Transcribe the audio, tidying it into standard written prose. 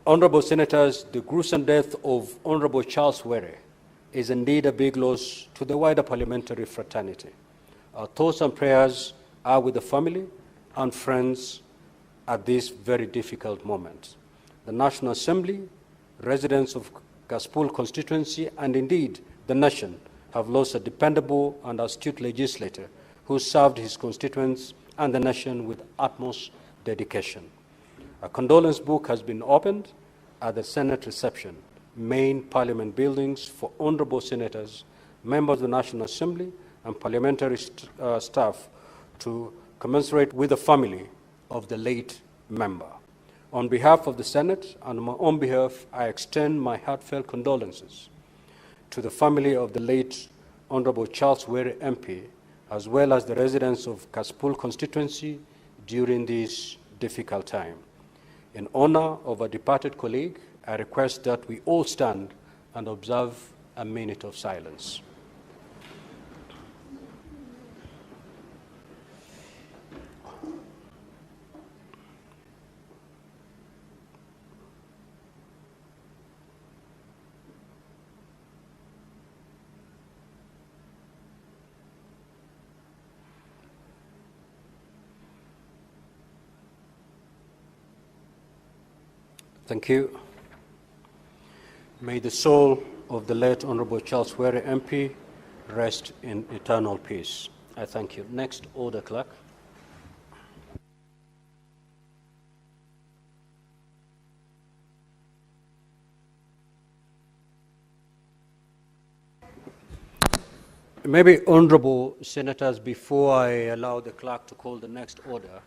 Honorable Senators, the gruesome death of Honorable Charles Were is indeed a big loss to the wider parliamentary fraternity. Our thoughts and prayers are with the family and friends at this very difficult moment. The National Assembly, residents of Kasipul constituency, and indeed the nation have lost a dependable and astute legislator who served his constituents and the nation with utmost dedication. A condolence book has been opened at the Senate reception, main Parliament buildings, for honorable senators, members of the National Assembly, and parliamentary staff to commensurate with the family of the late member. On behalf of the Senate and on my own behalf, I extend my heartfelt condolences to the family of the late Honorable Charles Were MP, as well as the residents of Kasipul constituency during this difficult time. In honor of a departed colleague, I request that we all stand and observe a minute of silence. Thank you. May the soul of the late Honorable Charles Were MP rest in eternal peace. I thank you. Next order, clerk. Maybe, honorable senators, before I allow the clerk to call the next order,